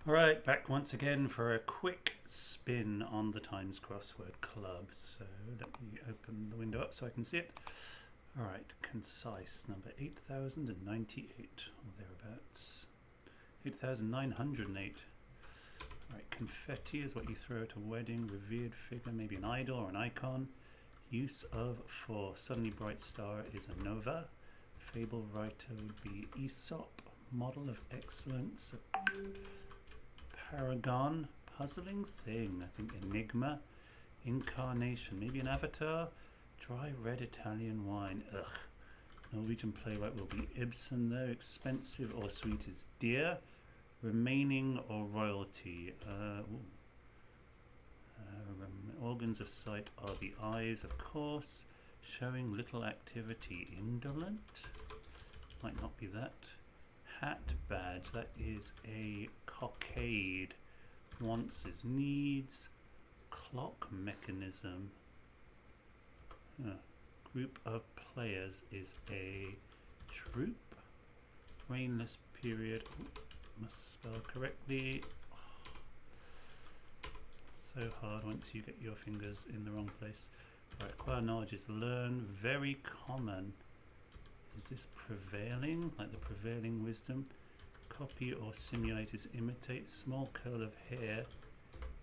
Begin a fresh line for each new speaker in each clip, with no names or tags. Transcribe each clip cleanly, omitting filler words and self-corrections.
Alright, back once again for a quick spin on the Times Crossword Club. So let me open the window up so I can see it. Alright, concise, number 8098, or thereabouts. 8908. Alright, confetti is what you throw at a wedding, revered figure, maybe an idol or an icon. Use of for suddenly bright star is a nova. Fable writer would be Aesop. Model of excellence, paragon, puzzling thing, I think enigma, incarnation, maybe an avatar, dry red Italian wine, ugh. Norwegian playwright will be Ibsen though, expensive or sweet is dear, remaining or royalty, organs of sight are the eyes of course, showing little activity, indolent, might not be that. Hat badge, that is a cockade. Wants is needs. Clock mechanism. Group of players is a troop. Rainless period. Must spell correctly. So hard once you get your fingers in the wrong place. Right, acquire knowledge is learn. Very common. Is this prevailing, like the prevailing wisdom? Copy or simulate is imitate. Small curl of hair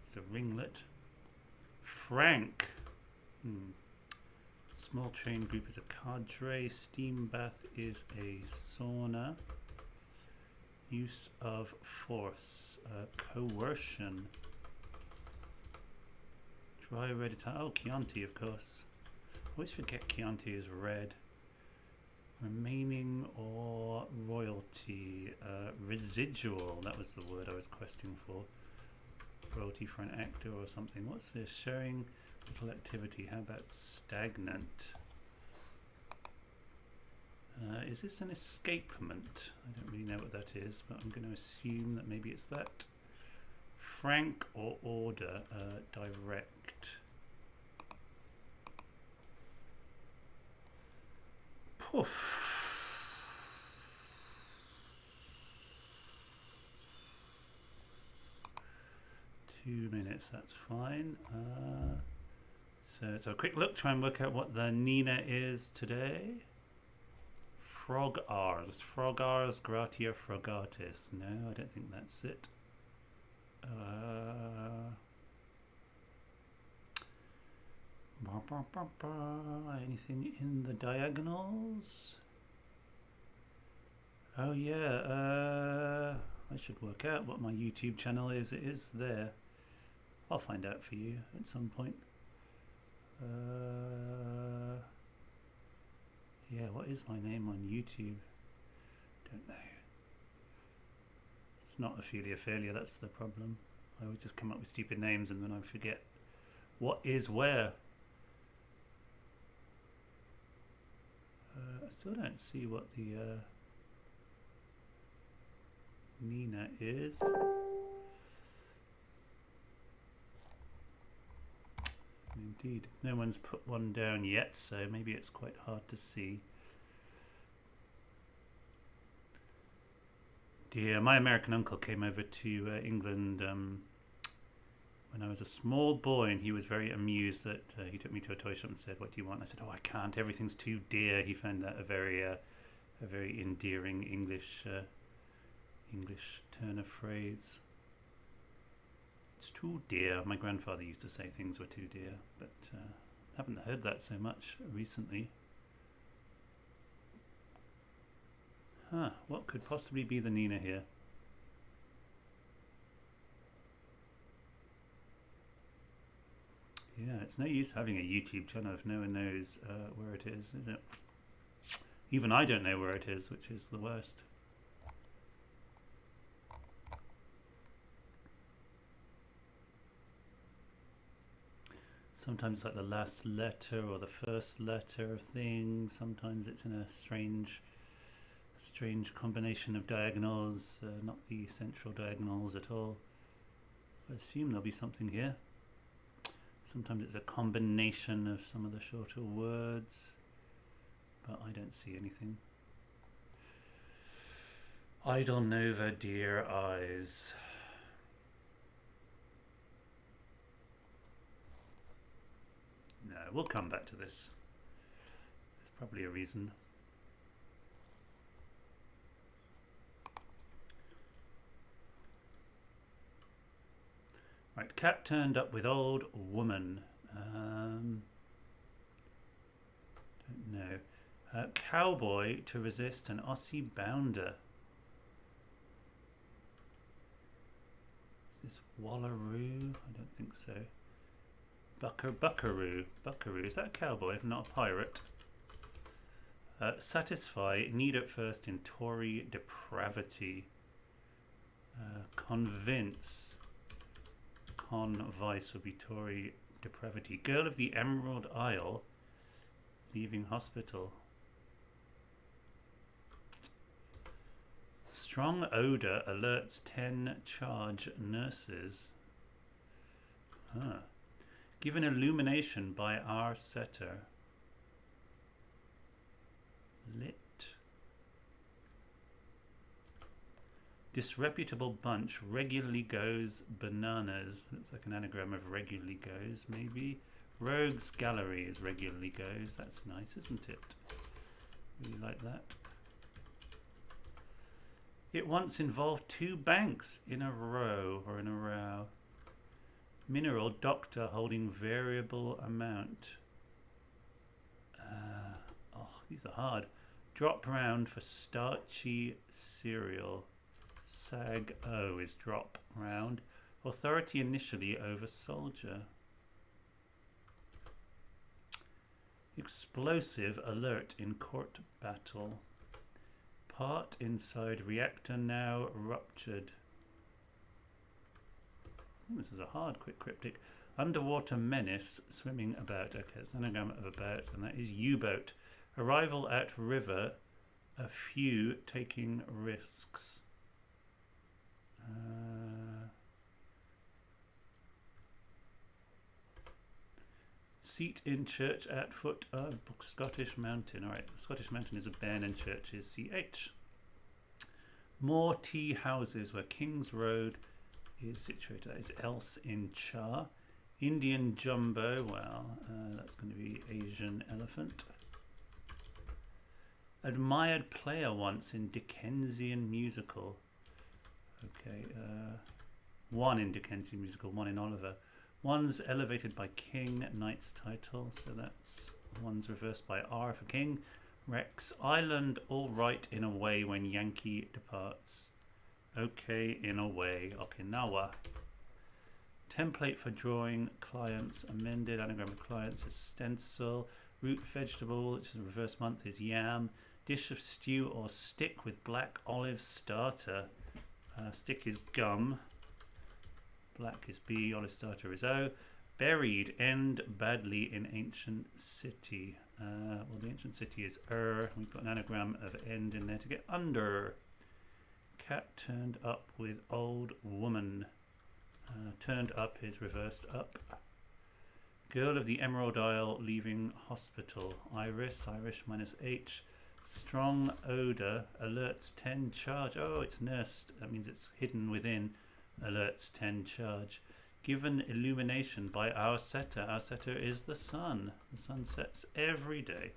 is a ringlet. Frank. Small train group is a cadre. Steam bath is a sauna. Use of force. Coercion. Dry red Italian. Oh, Chianti, of course. I always forget Chianti is red. Remaining or royalty, residual, that was the word I was questing for. Royalty for an actor or something. What's this? Showing little activity. How about stagnant? Is this an escapement? I don't really know what that is, but I'm going to assume that maybe it's that. Frank or order, direct. Poof. 2 minutes, that's fine. So a quick look, try and work out what the Nina is today. Frog Rs. Frog Rs, gratia frogatis. No, I don't think that's it. Anything in the diagonals? Oh yeah, I should work out what my YouTube channel is. It is there. I'll find out for you at some point. Yeah, what is my name on YouTube? Don't know. It's not Ophelia Failure, that's the problem. I always just come up with stupid names and then I forget what is where. I still don't see what the Nina is. Indeed, no one's put one down yet, so maybe it's quite hard to see. Dear, my American uncle came over to England when I was a small boy, and he was very amused that he took me to a toy shop and said, "What do you want?" I said, "Oh, I can't. Everything's too dear." He found that a very endearing English turn of phrase. It's too dear. My grandfather used to say things were too dear, but haven't heard that so much recently. Huh, what could possibly be the Nina here? Yeah, it's no use having a YouTube channel if no one knows where it is it? Even I don't know where it is, which is the worst. Sometimes it's like the last letter or the first letter of things. Sometimes it's in a strange combination of diagonals, not the central diagonals at all. I assume there'll be something here. Sometimes it's a combination of some of the shorter words, but I don't see anything. Idle Nova, dear eyes. Right, we'll come back to this. There's probably a reason. Right, cat turned up with old woman. Don't know. Cowboy to resist an Aussie bounder. Is this Wallaroo? I don't think so. Buckaroo. Buckaroo. Is that a cowboy, not a pirate? Satisfy. Need at first in Tory depravity. Convince. Convice would be Tory depravity. Girl of the Emerald Isle. Leaving hospital. Strong odor alerts 10 charge nurses. Huh. Given illumination by our setter. Lit. Disreputable bunch regularly goes bananas. Looks like an anagram of regularly goes, maybe. Rogues gallery is regularly goes. That's nice, isn't it? Really like that. It once involved 2 banks in a row or in a row. Mineral doctor holding variable amount. Oh, these are hard. Drop round for starchy cereal. Sag O is drop round. Authority initially over soldier. Explosive alert in court battle. Part inside reactor now ruptured. This is a hard, quick cryptic. Underwater menace swimming about. Okay, it's an anagram of about, and that is U-boat. Arrival at river. A few taking risks. Seat in church at foot of Scottish Mountain. Alright, Scottish Mountain is a ben and church is CH. More tea houses where King's Road is situated. That is else in Cha. Indian Jumbo. Well, that's going to be Asian elephant. Admired player once in Dickensian musical. Okay, 1 in Dickensian musical, 1 in Oliver. 1's elevated by King, Knight's title, so that's 1's reversed by R for King. Rex, Island, all right in a way when Yankee departs. Okay, in a way, Okinawa. Template for drawing clients, amended, anagram of clients is stencil. Root vegetable, which is a reverse month, is yam. Dish of stew or stick with black olive starter. Stick is gum. Black is B, olive starter is O. Buried, end badly in ancient city. Well, the ancient city is We put an anagram of end in there to get under. Cat turned up with old woman. Turned up is reversed up. Girl of the Emerald Isle leaving hospital. Iris, Irish minus H. Strong odor alerts 10 charge. Oh, it's nursed. That means it's hidden within. Alerts 10 charge. Given illumination by our setter. Our setter is the sun. The sun sets every day.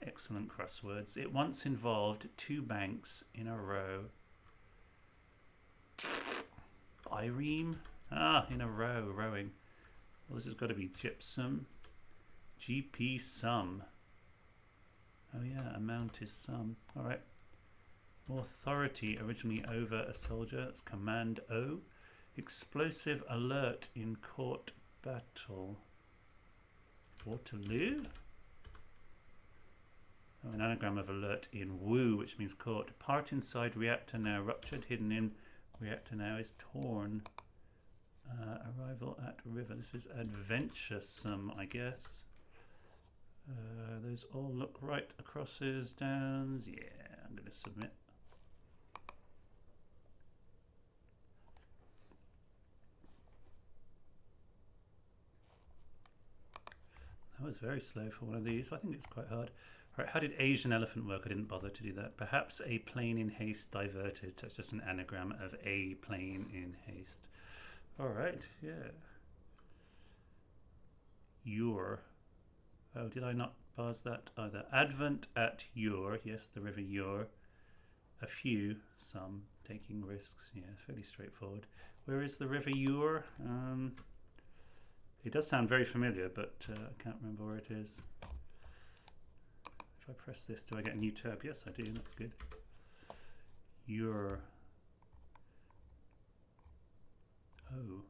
Excellent crosswords. It once involved 2 banks in a row. Irene? Ah, in a row, rowing. Well, this has got to be gypsum. GP sum. Oh yeah, amount is sum. Alright. Authority originally over a soldier. That's command O. Explosive alert in court battle. Waterloo? Oh, an anagram of alert in woo, which means court. Part inside reactor now ruptured. Hidden in reactor now is torn. Arrival at river. This is adventuresome, I guess. Those all look right. Crosses, downs. Yeah, I'm going to submit. That was very slow for one of these. I think it's quite hard. Right, how did Asian elephant work? I didn't bother to do that. Perhaps a plane in haste diverted. So it's just an anagram of a plane in haste. All right, yeah. Ure. Oh, did I not parse that either? Advent at Ure. Yes, the river Ure. A few, some, taking risks. Yeah, fairly straightforward. Where is the river Ure? It does sound very familiar, but I can't remember where it is. If I press this, do I get a new tab? Yes, I do. That's good. Ure. Oh.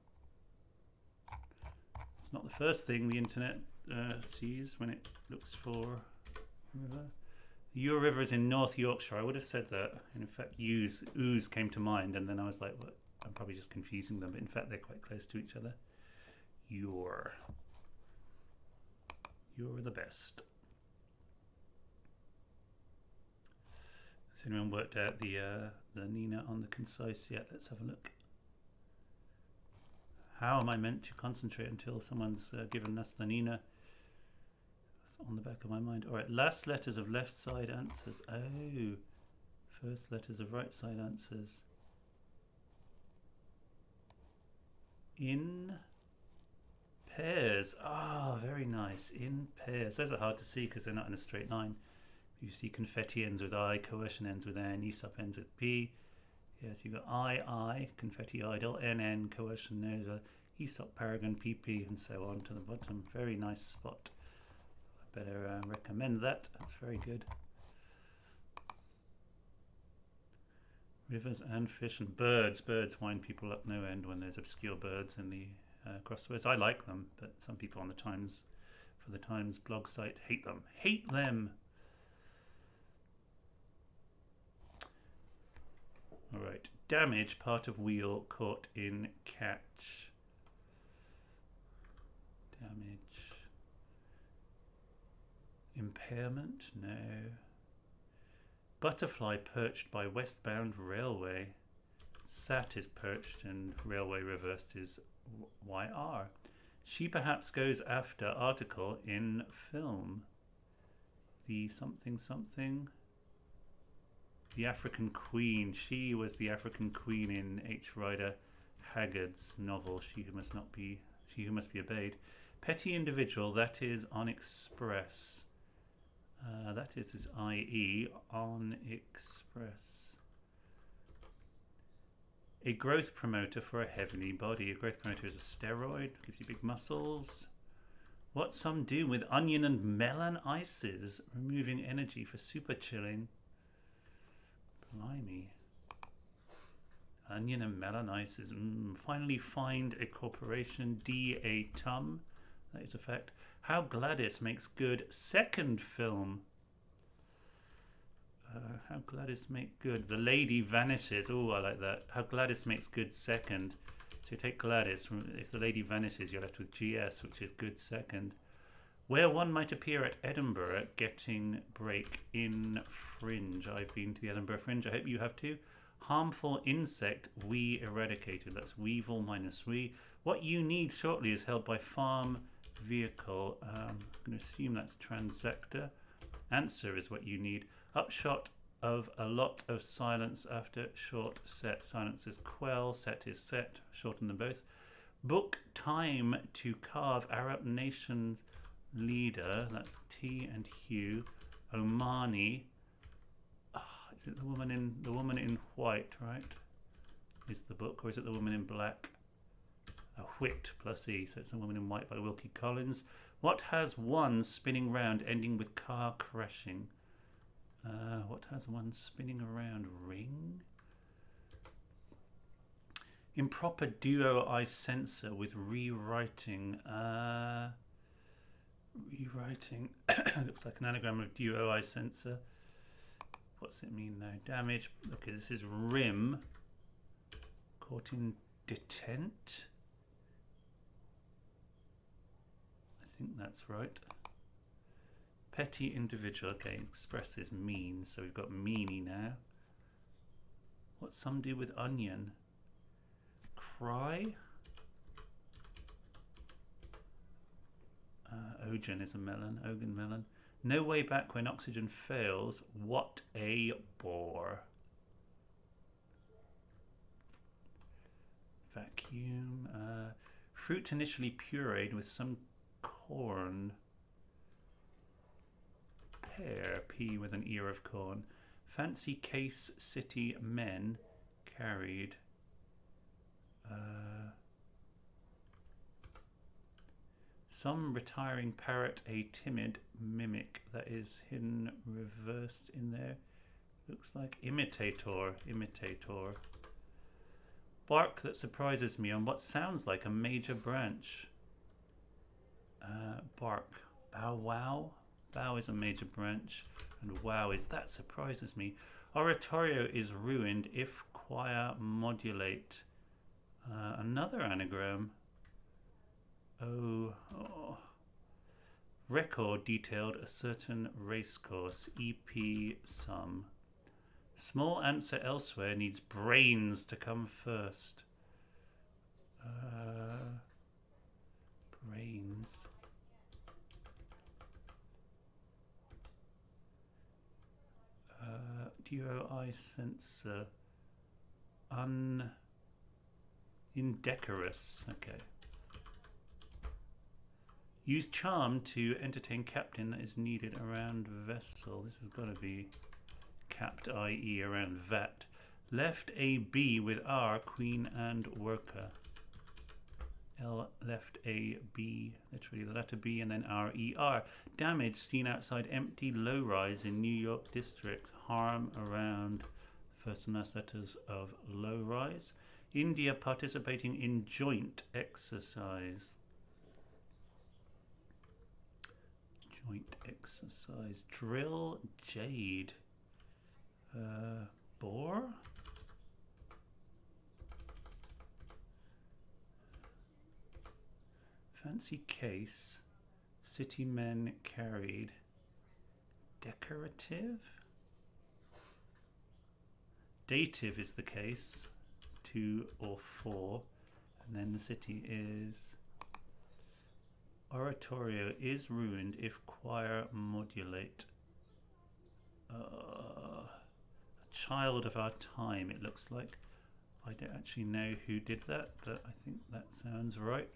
It's not the first thing the internet sees when it looks for river. The Ure River is in North Yorkshire. I would have said that. And in fact, ooze came to mind, and then I was like, well, I'm probably just confusing them, but in fact, they're quite close to each other. Ure. You're the best. Has anyone worked out the Nina on the concise yet? Let's have a look. How am I meant to concentrate until someone's given us the Nina? It's on the back of my mind. All right, last letters of left side answers. Oh, first letters of right side answers. In pairs. Ah, very nice. In pairs. Those are hard to see because they're not in a straight line. You see confetti ends with I, coercion ends with N, Aesop ends with P. Yes, you've got I, confetti idol, NN, coercion nova, Aesop paragon, PP, and so on to the bottom. Very nice spot. I better recommend that. That's very good. Rivers and fish and birds. Birds wind people up no end when there's obscure birds in the crosswords. I like them, but some people on the Times, for the Times blog site, hate them. Hate them! Alright, damage, part of wheel, caught in catch. Damage. Impairment? No. Butterfly perched by westbound railway. Sat is perched and railway reversed is YR. She perhaps goes after article in film. The something something. The African Queen. She was the African Queen in H. Rider Haggard's novel. She who must be obeyed. Petty individual. That is on express. That is IE on express. A growth promoter for a heavenly body. A growth promoter is a steroid. Gives you big muscles. What some do with onion and melon ices. Removing energy for super chilling. Blimey. Onion and melon ices. Finally find a corporation. D.A. Tum. That is a fact. How Gladys makes good second film. How Gladys make good. The lady vanishes. Oh, I like that. How Gladys makes good second. So you take Gladys. If the lady vanishes, you're left with GS, which is good second. Where one might appear at Edinburgh, getting break in Fringe. I've been to the Edinburgh Fringe. I hope you have too. Harmful insect, we eradicated. That's weevil minus we. What you need shortly is held by farm vehicle. I'm going to assume that's transector. Answer is what you need. Upshot of a lot of silence after short set. Silence is quell, set is set. Shorten them both. Book time to carve Arab nations leader. That's T and Hugh. Omani. Is it the woman in white, right? Is the book, or is it the woman in black? A Whit plus E, so it's The Woman in White by Wilkie Collins. What has one spinning round ending with car crashing? What has one spinning around? Ring? Improper duo I censor with rewriting. Rewriting. Looks like an anagram of duo I censor. What's it mean though? Damage. Okay, this is rim. Caught in detent. I think that's right. Petty individual. Okay, express is mean, so we've got meanie now. What some do with onion? Cry. Ogen is a melon. Ogen melon. No way back when oxygen fails. What a bore. Vacuum. Fruit initially pureed with some corn. Pear, P with an ear of corn. Fancy case city men carried. Some retiring parrot, a timid mimic that is hidden reversed in there. Looks like imitator. Bark that surprises me on what sounds like a major branch. Bark. Bow wow. Bow is a major branch, and wow is that surprises me. Oratorio is ruined if choir modulate. Another anagram. Oh. Record detailed a certain racecourse. EP sum. Small answer elsewhere needs brains to come first. Brains. Duo I sensor. Indecorous. Okay. Use charm to entertain captain that is needed around vessel. This has got to be capped, i.e. around vat. Left a B with R, queen and worker. L left a B, literally the letter B and then R-E-R. Damage seen outside empty low-rise in New York district. Harm around first and last letters of low-rise. India participating in joint exercise. Joint exercise. Drill jade. Boar. Fancy case. City men carried. Decorative. Dative is the case. 2 or 4. And then the city is. Oratorio is ruined if choir modulate. A child of our time, it looks like. I don't actually know who did that, but I think that sounds right.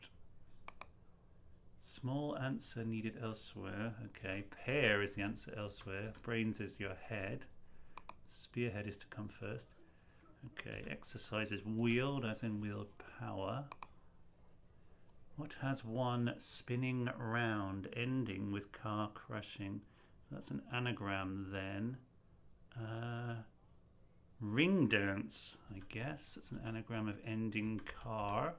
Small answer needed elsewhere. Okay, pear is the answer elsewhere. Brains is your head. Spearhead is to come first. Okay, exercise is wield, as in wield power. What has one spinning round, ending with car crashing? That's an anagram then. Ring dance, I guess. It's an anagram of ending car.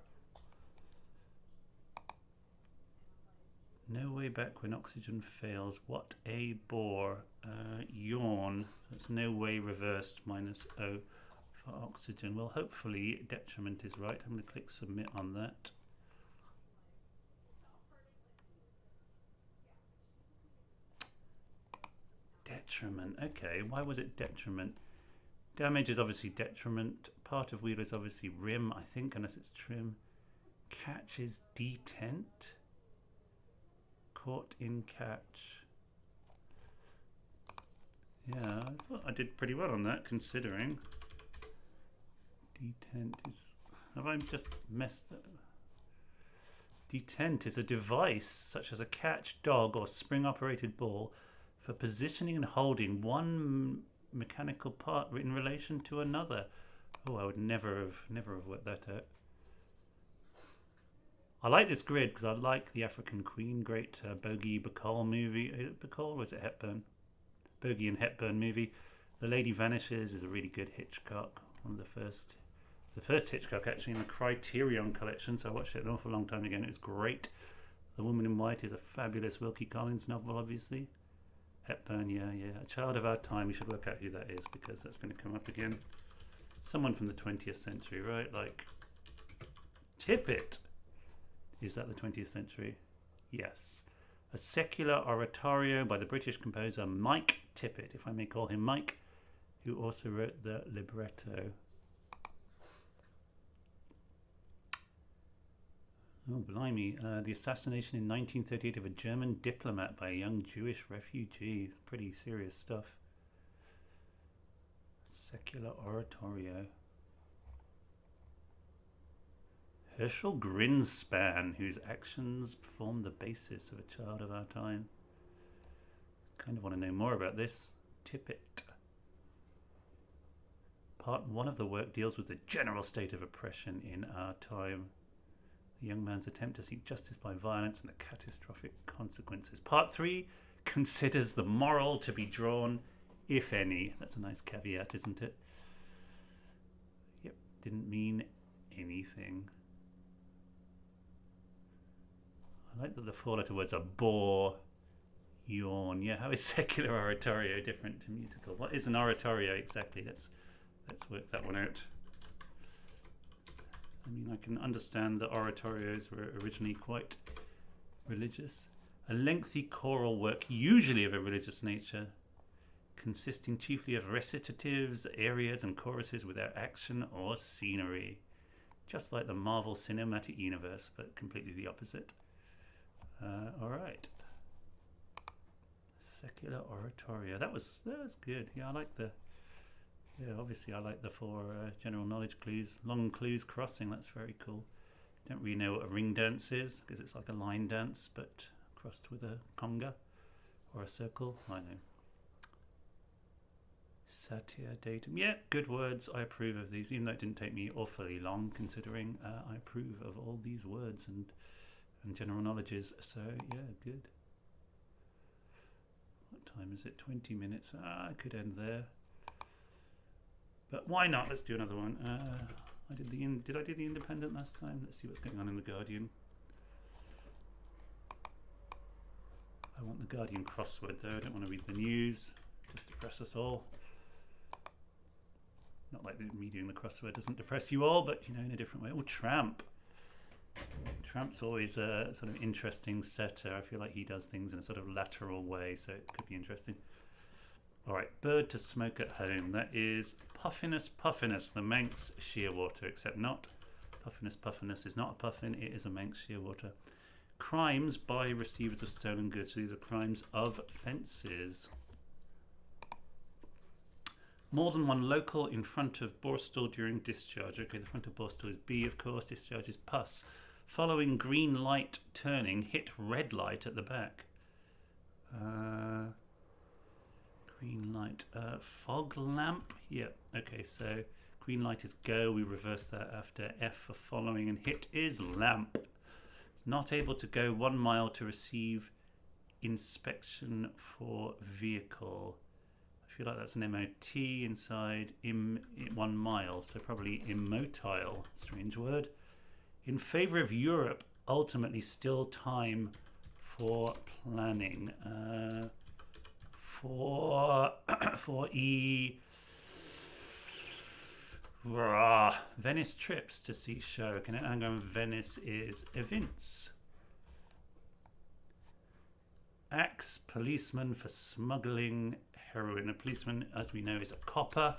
No way back when oxygen fails. What a bore. Yawn. That's no way reversed minus O for oxygen. Well, hopefully detriment is right. I'm going to click submit on that. Detriment. Okay, why was it detriment? Damage is obviously detriment. Part of wheel is obviously rim, I think, unless it's trim. Catch is detent. Caught in catch. Yeah, I thought I did pretty well on that, considering. Detent is... Have I just messed up? Detent is a device, such as a catch, dog, or spring-operated ball, for positioning and holding one mechanical part in relation to another. Oh, I would never have worked that out. I like this grid because I like the African Queen. Great Bogey Bacall movie. Is it Bacall or was it Hepburn? Bogey and Hepburn movie. The Lady Vanishes is a really good Hitchcock. One of the first Hitchcock actually in the Criterion collection. So I watched it an awful long time ago and it was great. The Woman in White is a fabulous Wilkie Collins novel, obviously. Hepburn, yeah. A Child of Our Time. We should work out who that is because that's going to come up again. Someone from the 20th century, right? Like Tippett. Is that the 20th century? Yes. A secular oratorio by the British composer Mike Tippett, if I may call him Mike, who also wrote the libretto. Oh, blimey. The assassination in 1938 of a German diplomat by a young Jewish refugee. Pretty serious stuff. Secular oratorio. Herschel Grinspan, whose actions form the basis of a child of our time. Kind of want to know more about this. Tippett. Part 1 of the work deals with the general state of oppression in our time. The young man's attempt to seek justice by violence and the catastrophic consequences. Part 3 considers the moral to be drawn, if any. That's a nice caveat, isn't it? Yep, didn't mean anything. I like that the 4-letter words are bore, yawn. Yeah, how is secular oratorio different to musical? What is an oratorio exactly? Let's work that one out. I mean, I can understand that oratorios were originally quite religious. A lengthy choral work, usually of a religious nature, consisting chiefly of recitatives, arias, and choruses without action or scenery. Just like the Marvel Cinematic Universe, but completely the opposite. All right. Secular oratorio. That was good. Yeah, I like the. Yeah, obviously I like the 4 general knowledge clues. Long clues crossing. That's very cool. Don't really know what a ring dance is because it's like a line dance, but crossed with a conga or a circle. I know. Satire datum. Yeah, good words. I approve of these, even though it didn't take me awfully long, considering I approve of all these words and general knowledges. So yeah, good. What time is it? 20 minutes. I could end there, but why not? Let's do another one. Did I do the Independent last time? Let's see what's going on in the Guardian. I want the Guardian crossword though. I don't want to read the news. Just depress us all. Not like me doing the crossword doesn't depress you all, but you know, in a different way. Oh, Tramp. Tramp's always a sort of interesting setter. I feel like he does things in a sort of lateral way, so it could be interesting. All right, bird to smoke at home. That is Puffinus puffinus, the Manx shearwater, except not. Puffinus puffinus is not a puffin, it is a Manx shearwater. Crimes by receivers of stolen goods. So these are crimes of fences. More than one local in front of Borstal during discharge. Okay, the front of Borstal is B, of course. Discharge is pus. Following green light turning, hit red light at the back. Green light. Fog lamp? Yeah, okay, so green light is go. We reverse that after F for following, and hit is lamp. Not able to go 1 mile to receive inspection for vehicle. I feel like that's an MOT inside 1 mile, so probably immotile. Strange word. In favor of Europe, ultimately still time for planning. For Venice trips to see show. Kinetic anagram of Venice is events. Axe policeman for smuggling heroin. A policeman, as we know, is a copper.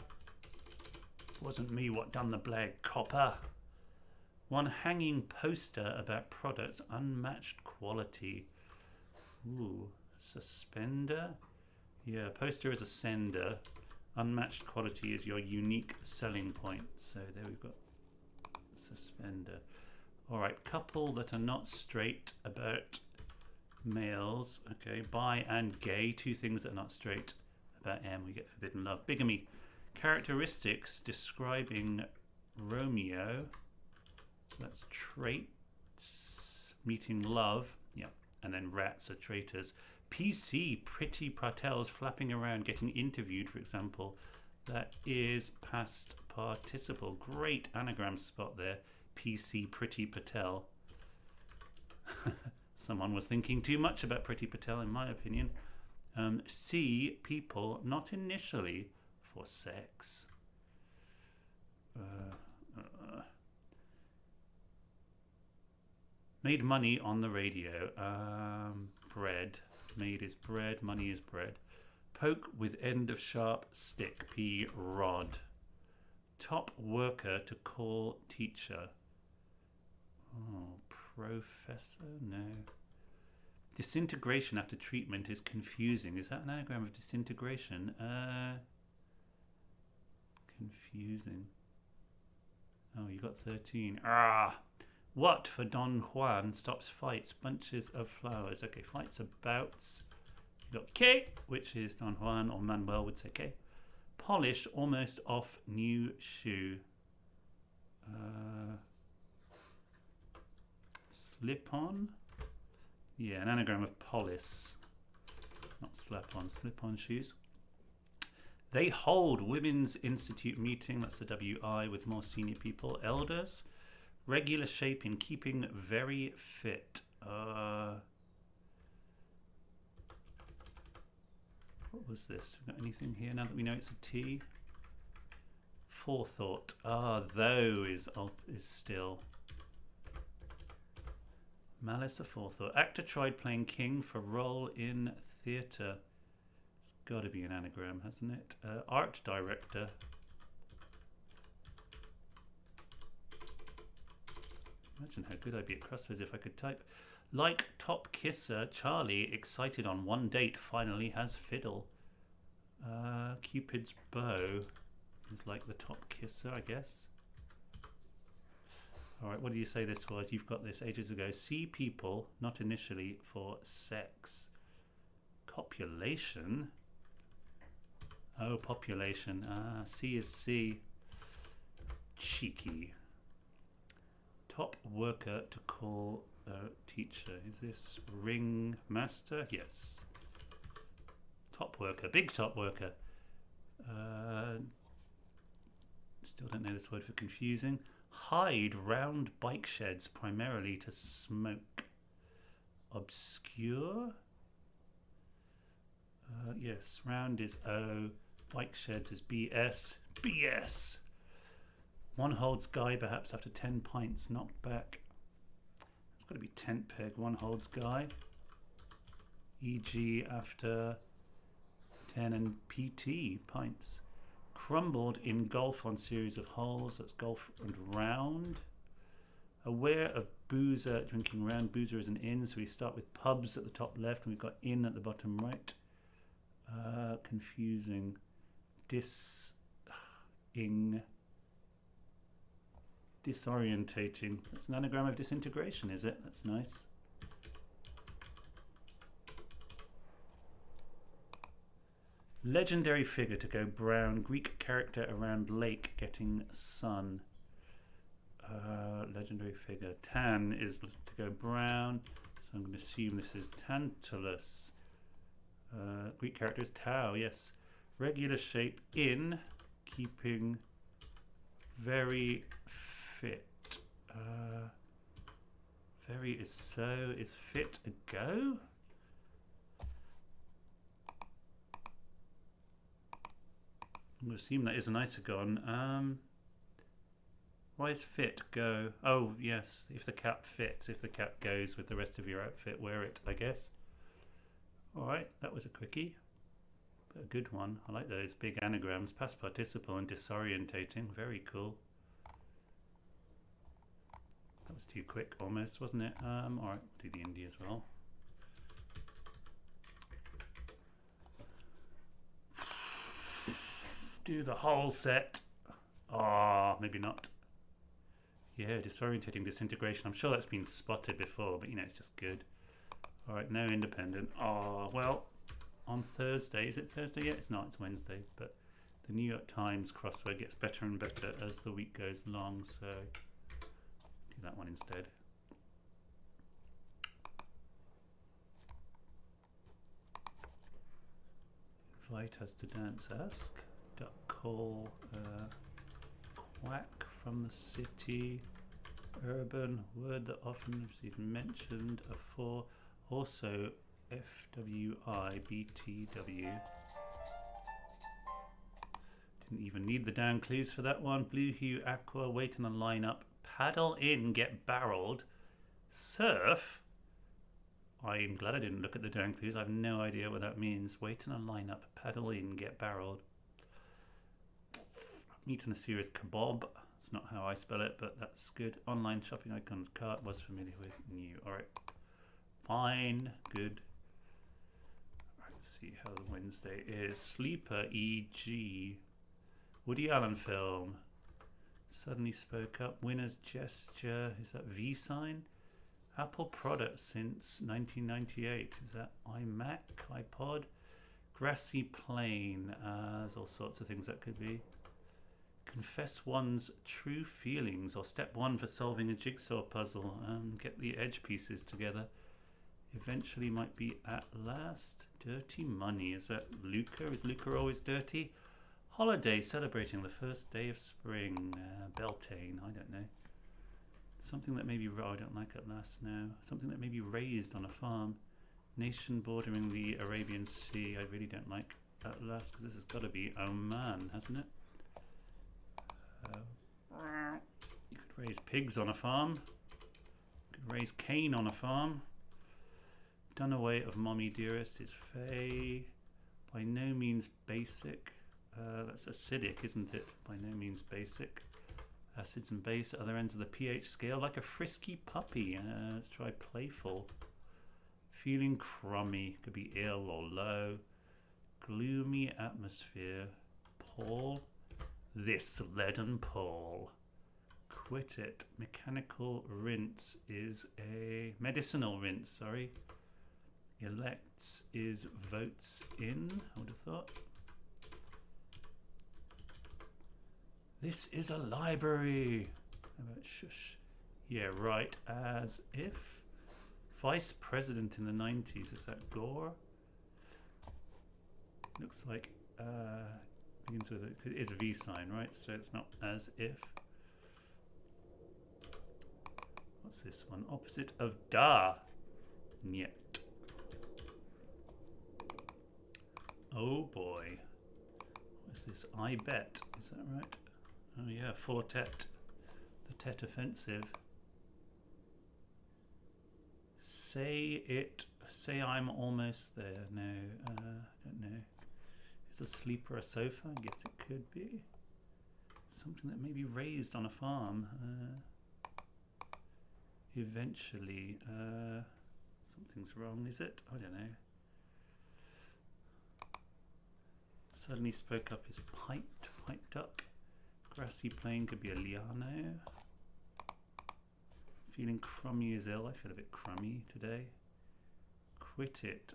Wasn't me what done the blag, copper. One hanging poster about products unmatched quality. Ooh, suspender. Yeah, poster is a sender. Unmatched quality is your unique selling point. So there we've got suspender. All right, couple that are not straight about males. Okay, bi and gay, 2 things that are not straight. About M, we get forbidden love. Bigamy. Characteristics describing Romeo. That's traits. Meeting love. Yeah, and then rats are traitors. PC, pretty Patels flapping around getting interviewed, for example. That is past participle. Great anagram spot there. PC, pretty Patel. Someone was thinking too much about Pretty Patel, in my opinion. C, people, not initially for sex. Made money on the radio. Bread. Made is bread, money is bread. Poke with end of sharp stick. P, rod. Top worker to call teacher. Oh, professor? No. Disintegration after treatment is confusing. Is that an anagram of disintegration? Confusing. Oh, you got 13. What for Don Juan stops fights? Bunches of flowers. Okay, fights are bouts. You got K, which is Don Juan, or Manuel would say K. Polish, almost off new shoe. Slip on. Yeah, an anagram of polis. Not slap on, slip on shoes. They hold Women's Institute meeting, that's the WI, with more senior people. Elders, regular shape in keeping very fit. What was this? We got anything here now that we know it's a T? Forethought. Though is still. Malice aforethought. Actor tried playing king for role in theatre. Got to be an anagram, hasn't it? Art director. Imagine how good I'd be at crosswords if I could type. Like top kisser, Charlie, excited on one date, finally has fiddle. Cupid's bow is like the top kisser, I guess. Alright, what do you say this was? You've got this ages ago. See people, not initially, for sex. Copulation? Oh, population. C is C. Cheeky. Top worker to call teacher. Is this ring master? Yes. Top worker. Big top worker. Still don't know this word for confusing. Hide round bike sheds primarily to smoke. Obscure? Yes, round is O. Bike sheds is BS. BS! One holds guy perhaps after 10 pints knocked back. It's got to be tent peg. One holds guy. E.g. after 10 and PT pints. Crumbled in golf on series of holes. That's golf and round. Aware of boozer drinking round. Boozer is an inn, so we start with pubs at the top left and we've got inn at the bottom right. Confusing. Disorientating. That's an anagram of disintegration, is it? That's nice. Legendary figure to go brown. Greek character around lake getting sun. Legendary figure. Tan is to go brown. So I'm going to assume this is Tantalus. Greek character is Tau, yes. Regular shape in keeping very fit. Very is so. Is fit a go? I'm going to assume that is an isogon. Why is fit go? Oh, yes. If the cap fits, if the cap goes with the rest of your outfit, wear it, I guess. Alright, that was a quickie. But a good one. I like those big anagrams. Past participle and disorientating. Very cool. That was too quick almost, wasn't it? Alright, do the indie as well. Do the whole set. Maybe not. Yeah, disorientating disintegration. I'm sure that's been spotted before, but you know, it's just good. Alright, no independent. Well, on Thursday, is it Thursday yet? It's not, it's Wednesday, but the New York Times crossword gets better and better as the week goes along, so do that one instead. Invite us to dance, ask. Duck call, quack from the city. Urban, word that often received mentioned afore. Also, FWI, BTW. Didn't even need the down clues for that one. Blue hue, aqua, wait in a lineup. Paddle in, get barreled. Surf. I'm glad I didn't look at the down clues. I have no idea what that means. Wait in a lineup. Paddle in, get barreled. Meat in a series kebab. It's not how I spell it, but that's good. Online shopping icons cart was familiar with. New. Alright. Fine. Good. Alright, let's see how the Wednesday is. Sleeper, e.g. Woody Allen film. Suddenly spoke up. Winner's gesture. Is that V sign? Apple product since 1998. Is that iMac, iPod? Grassy plain. There's all sorts of things that could be. Confess one's true feelings, or step one for solving a jigsaw puzzle. Get the edge pieces together. Eventually might be at last. Dirty money. Is that Luca? Is Luca always dirty? Holiday celebrating the first day of spring. Beltane. I don't know. Something that may be, I don't like at last now. Something that may be raised on a farm. Nation bordering the Arabian Sea. I really don't like at last, because this has got to be Oman, hasn't it? You could raise pigs on a farm. You could raise cane on a farm. Done away of Mommy Dearest is Faye. By no means basic. That's acidic, isn't it? By no means basic. Acids and base at other ends of the pH scale, like a frisky puppy. Let's try playful. Feeling crummy, could be ill or low. Gloomy atmosphere. Paul, this leaden Paul. Quit it. Mechanical rinse is a medicinal rinse, sorry. Elects is votes in, I would have thought. This is a library. How about shush? Yeah, right. As if. Vice President in the 90s. Is that Gore? Looks like begins with it is a V sign, right? So it's not as if. What's this one? Opposite of da. Niet. Oh boy. What's this? I bet. Is that right? Oh yeah, Fortet. The Tet offensive. Say it. Say I'm almost there. No, I don't know. Is a sleeper a sofa? I guess it could be. Something that may be raised on a farm. Eventually. Something's wrong, is it? I don't know. Suddenly spoke up is piped up. Grassy plain could be a liano. Feeling crummy is ill. I feel a bit crummy today. Quit it.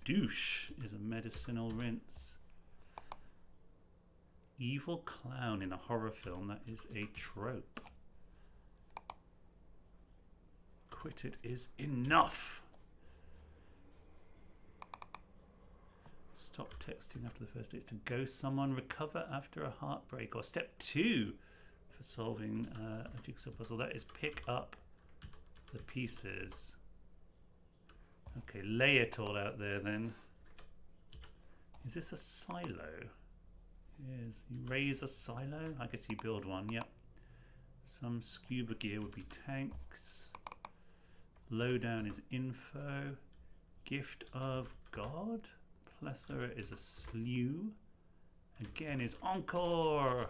Douche is a medicinal rinse. Evil clown in a horror film. That is a trope. Quit it is enough. Stop texting after the first date to ghost someone. Recover after a heartbreak. Or step two for solving a jigsaw puzzle. That is pick up the pieces. Okay, lay it all out there then. Is this a silo? Yes, you raise a silo? I guess you build one, yep. Some scuba gear would be tanks. Lowdown is info. Gift of God. Plethora is a slew. Again is encore.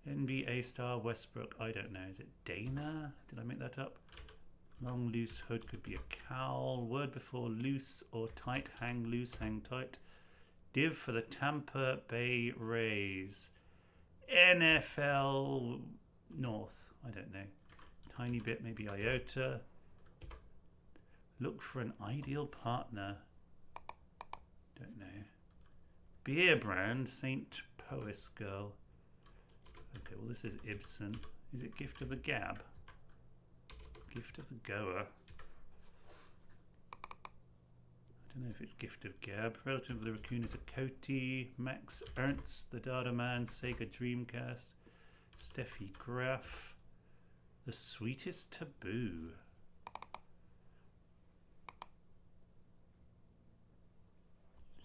NBA star Westbrook. I don't know. Is it Dana? Did I make that up? Long loose hood could be a cowl. Word before loose or tight. Hang loose, hang tight. Div for the Tampa Bay Rays. NFL North. I don't know. Tiny bit, maybe iota. Look for an ideal partner. Don't know. Beer brand, St. Pois Girl. Okay, well this is Ibsen. Is it Gift of the Gab? Gift of the Goer. I don't know if it's Gift of Gab. Relative of the Raccoon is a Coty. Max Ernst, the Data Man, Sega Dreamcast. Steffi Graf. The Sweetest Taboo.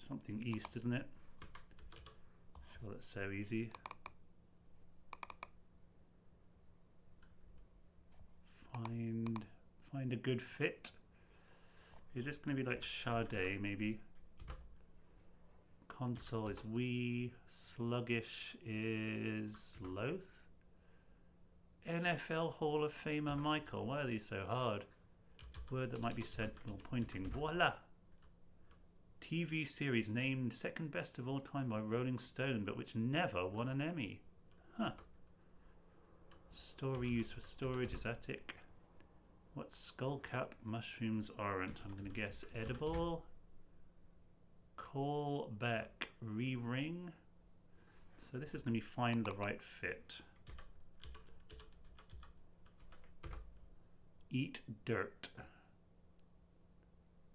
Something east, isn't it? Sure, that's so easy. Find a good fit. Is this going to be like Sade, maybe? Console is we. Sluggish is Loath. NFL Hall of Famer Michael. Why are these so hard? Word that might be said while pointing. Voila! TV series named second best of all time by Rolling Stone, but which never won an Emmy. Huh. Story used for storage is attic. What skullcap mushrooms aren't? I'm going to guess edible. Call back. Re-ring. So this is going to be find the right fit. Eat dirt.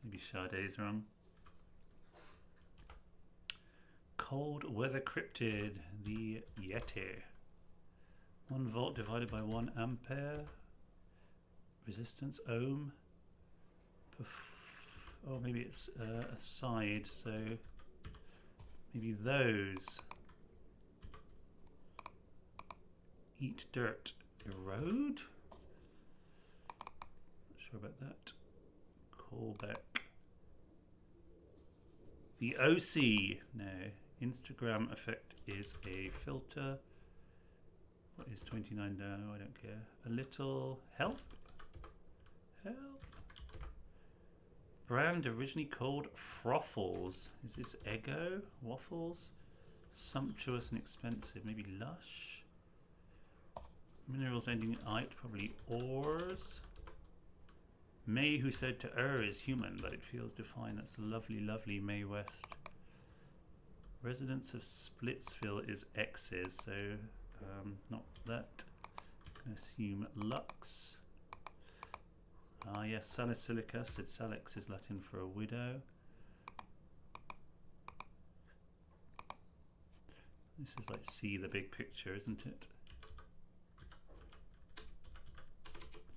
Maybe Sade's wrong. Cold weather cryptid. The Yeti. 1 volt divided by 1 ampere. Resistance ohm. Oh, maybe it's a side, so maybe those. Eat dirt. Erode? Not sure about that. Call back. The OC. No. Instagram effect is a filter. What is 29 down? Oh, I don't care. A little help? Help. Brand originally called Froffles. Is this Eggo? Waffles? Sumptuous and expensive. Maybe Lush? Minerals ending in ite. Probably ores. May, who said to err is human, but it feels defined. That's lovely, lovely May West. Residents of Splitsville is X's, so not that. I'm going to assume Lux. Ah, yes, Salicylica said Salix is Latin for a widow. This is like see the big picture, isn't it?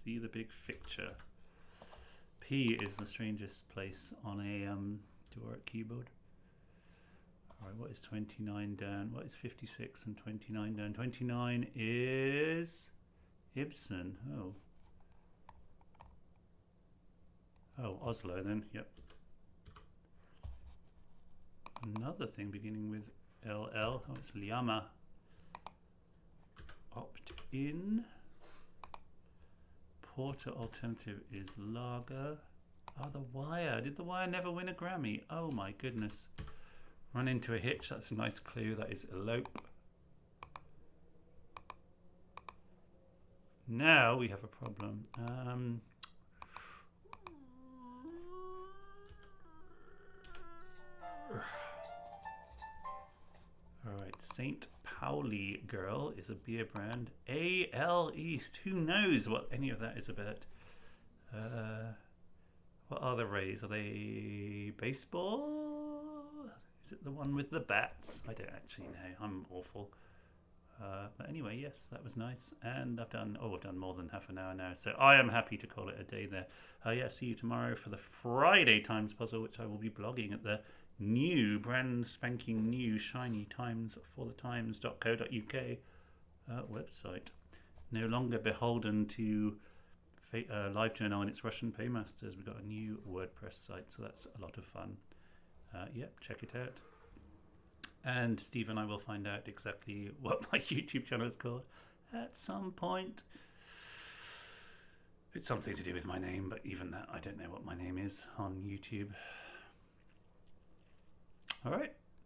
See the big picture. P is the strangest place on a Doric keyboard. Alright, what is 29 down? What is 56 and 29 down? 29 is Ibsen. Oh. Oh, Oslo then, yep. Another thing beginning with LL. Oh, it's Liama. Opt in. Porter alternative is Lager. Oh, The Wire. Did The Wire never win a Grammy? Oh my goodness. Run into a hitch. That's a nice clue. That is elope. Now we have a problem. Alright, St. Pauli Girl is a beer brand. AL East. Who knows what any of that is about? What are the Rays? Are they baseball? Is it the one with the bats? I don't actually know. I'm awful. But anyway, yes, that was nice. And I've done more than half an hour now. So I am happy to call it a day there. Yeah, see you tomorrow for the Friday Times puzzle, which I will be blogging at the new, brand spanking new, shiny timesforthetimes.co.uk website. No longer beholden to LiveJournal and its Russian paymasters. We've got a new WordPress site, so that's a lot of fun. Yep, check it out. And Steve and I will find out exactly what my YouTube channel is called at some point. It's something to do with my name, but even that, I don't know what my name is on YouTube. All right.